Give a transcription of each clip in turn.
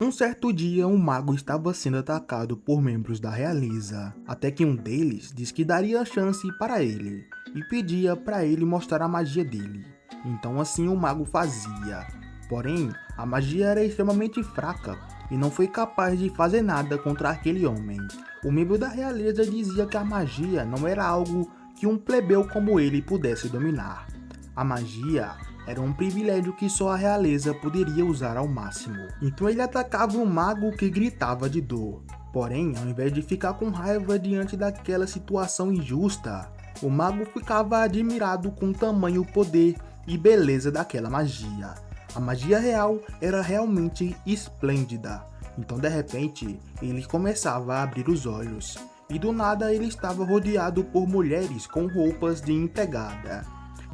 Um certo dia, um mago estava sendo atacado por membros da realeza, até que um deles disse que daria a chance para ele, e pedia para ele mostrar a magia dele. Então assim o mago fazia. Porém, a magia era extremamente fraca, e não foi capaz de fazer nada contra aquele homem. O membro da realeza dizia que a magia não era algo que um plebeu como ele pudesse dominar. A magia era um privilégio que só a realeza poderia usar ao máximo. Então ele atacava um mago que gritava de dor. Porém, ao invés de ficar com raiva diante daquela situação injusta, o mago ficava admirado com o tamanho, poder e beleza daquela magia. A magia real era realmente esplêndida. Então de repente, ele começava a abrir os olhos. E do nada ele estava rodeado por mulheres com roupas de empregada.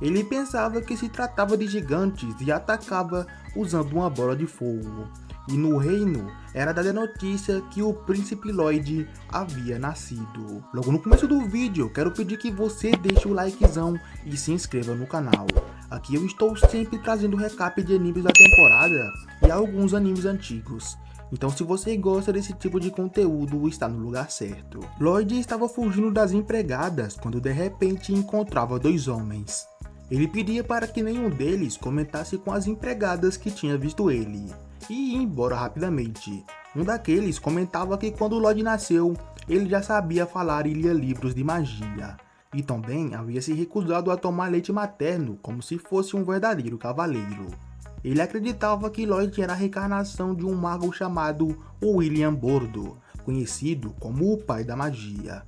Ele pensava que se tratava de gigantes e atacava usando uma bola de fogo. E no reino era dada a notícia que o príncipe Lloyd havia nascido. Logo no começo do vídeo, quero pedir que você deixe o likezão e se inscreva no canal. Aqui eu estou sempre trazendo recap de animes da temporada e alguns animes antigos. Então se você gosta desse tipo de conteúdo, está no lugar certo. Lloyd estava fugindo das empregadas quando de repente encontrava dois homens. Ele pedia para que nenhum deles comentasse com as empregadas que tinha visto ele, e ia embora rapidamente. Um daqueles comentava que quando Lloyd nasceu, ele já sabia falar e lia livros de magia, e também havia se recusado a tomar leite materno como se fosse um verdadeiro cavaleiro. Ele acreditava que Lloyd era a reencarnação de um mago chamado William Bordo, conhecido como o pai da magia.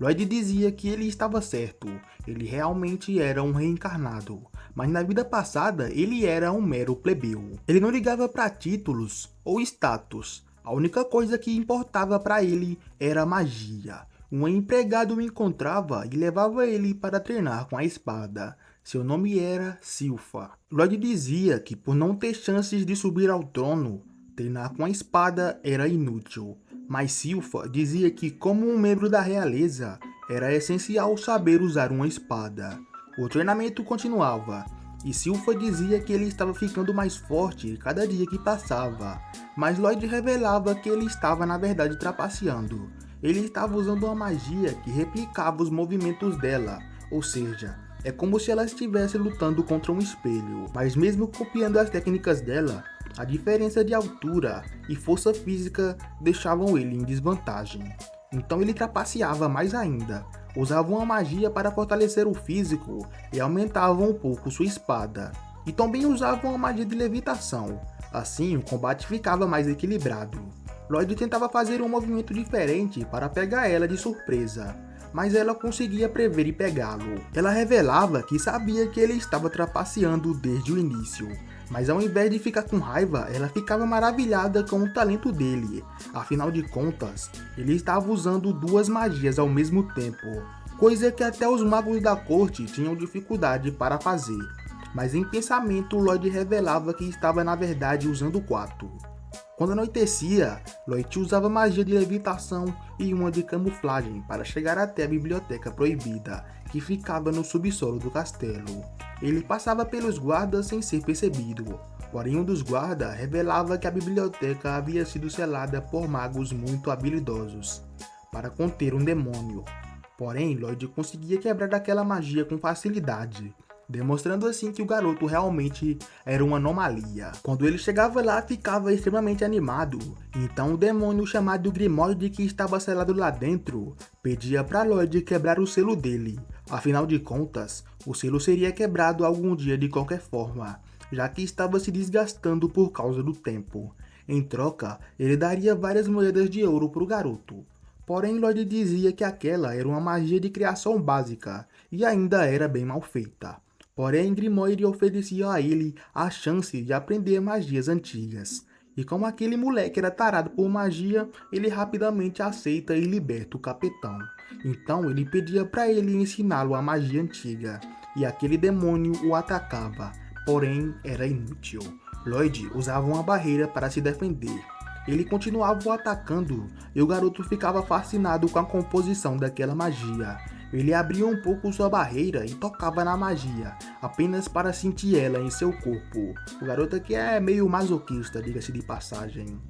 Lloyd dizia que ele estava certo, ele realmente era um reencarnado, mas na vida passada ele era um mero plebeu. Ele não ligava para títulos ou status, a única coisa que importava para ele era magia. Um empregado o encontrava e levava ele para treinar com a espada. Seu nome era Silpha. Lloyd dizia que por não ter chances de subir ao trono, treinar com a espada era inútil. Mas Silpha dizia que, como um membro da realeza, era essencial saber usar uma espada. O treinamento continuava, e Silpha dizia que ele estava ficando mais forte cada dia que passava. Mas Lloyd revelava que ele estava na verdade trapaceando. Ele estava usando uma magia que replicava os movimentos dela, ou seja, é como se ela estivesse lutando contra um espelho. Mas mesmo copiando as técnicas dela, a diferença de altura e força física deixavam ele em desvantagem. Então ele trapaceava mais ainda, usava uma magia para fortalecer o físico e aumentava um pouco sua espada. E também usava uma magia de levitação, assim o combate ficava mais equilibrado. Lloyd tentava fazer um movimento diferente para pegar ela de surpresa, mas ela conseguia prever e pegá-lo. Ela revelava que sabia que ele estava trapaceando desde o início, mas ao invés de ficar com raiva, ela ficava maravilhada com o talento dele. Afinal de contas, ele estava usando duas magias ao mesmo tempo, coisa que até os magos da corte tinham dificuldade para fazer. Mas em pensamento, Lloyd revelava que estava na verdade usando quatro. Quando anoitecia, Lloyd usava magia de levitação e uma de camuflagem para chegar até a biblioteca proibida, que ficava no subsolo do castelo. Ele passava pelos guardas sem ser percebido, porém um dos guardas revelava que a biblioteca havia sido selada por magos muito habilidosos para conter um demônio. Porém, Lloyd conseguia quebrar aquela magia com facilidade, demonstrando assim que o garoto realmente era uma anomalia. Quando ele chegava lá, ficava extremamente animado. Então o demônio chamado Grimoire, que estava selado lá dentro, pedia para Lloyd quebrar o selo dele. Afinal de contas, o selo seria quebrado algum dia de qualquer forma, já que estava se desgastando por causa do tempo. Em troca, ele daria várias moedas de ouro para o garoto. Porém, Lloyd dizia que aquela era uma magia de criação básica e ainda era bem mal feita. Porém, Grimoire oferecia a ele a chance de aprender magias antigas. E como aquele moleque era tarado por magia, ele rapidamente aceita e liberta o capitão. Então ele pedia para ele ensiná-lo a magia antiga, e aquele demônio o atacava, porém era inútil. Lloyd usava uma barreira para se defender. Ele continuava o atacando, e o garoto ficava fascinado com a composição daquela magia. Ele abria um pouco sua barreira e tocava na magia, apenas para sentir ela em seu corpo. O garoto aqui é meio masoquista, diga-se de passagem.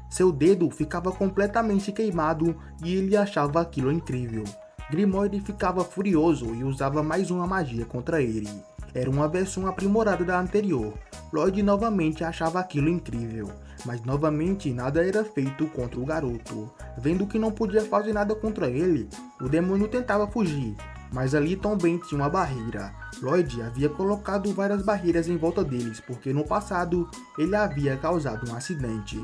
Seu dedo ficava completamente queimado e ele achava aquilo incrível. Grimoire ficava furioso e usava mais uma magia contra ele. Era uma versão aprimorada da anterior. Lloyd novamente achava aquilo incrível, mas novamente nada era feito contra o garoto. Vendo que não podia fazer nada contra ele, o demônio tentava fugir, mas ali também tinha uma barreira. Lloyd havia colocado várias barreiras em volta deles porque no passado ele havia causado um acidente.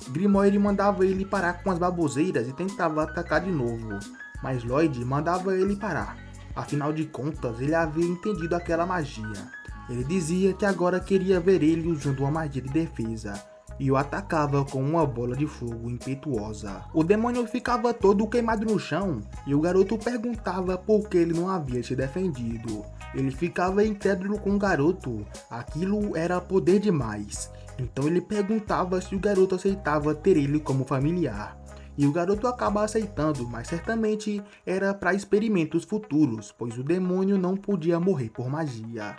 Grimoire mandava ele parar com as baboseiras e tentava atacar de novo, mas Lloyd mandava ele parar. Afinal de contas, ele havia entendido aquela magia. Ele dizia que agora queria ver ele usando uma magia de defesa, e o atacava com uma bola de fogo impetuosa. O demônio ficava todo queimado no chão, e o garoto perguntava por que ele não havia se defendido. Ele ficava incrédulo com o garoto, aquilo era poder demais. Então ele perguntava se o garoto aceitava ter ele como familiar. E o garoto acaba aceitando, mas certamente era para experimentos futuros, pois o demônio não podia morrer por magia.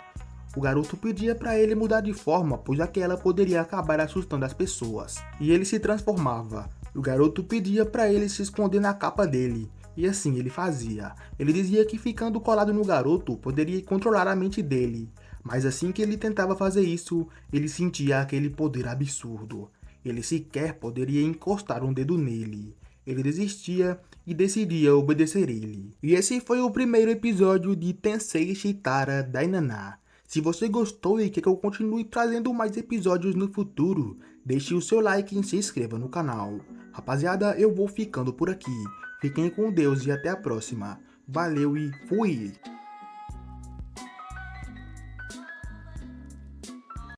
O garoto pedia para ele mudar de forma, pois aquela poderia acabar assustando as pessoas. E ele se transformava. O garoto pedia para ele se esconder na capa dele. E assim ele fazia. Ele dizia que ficando colado no garoto poderia controlar a mente dele. Mas assim que ele tentava fazer isso, ele sentia aquele poder absurdo. Ele sequer poderia encostar um dedo nele. Ele desistia e decidia obedecer ele. E esse foi o primeiro episódio de Tensei Shitara Dainaná. Se você gostou e quer que eu continue trazendo mais episódios no futuro, deixe o seu like e se inscreva no canal. Rapaziada, eu vou ficando por aqui. Fiquem com Deus e até a próxima. Valeu e fui!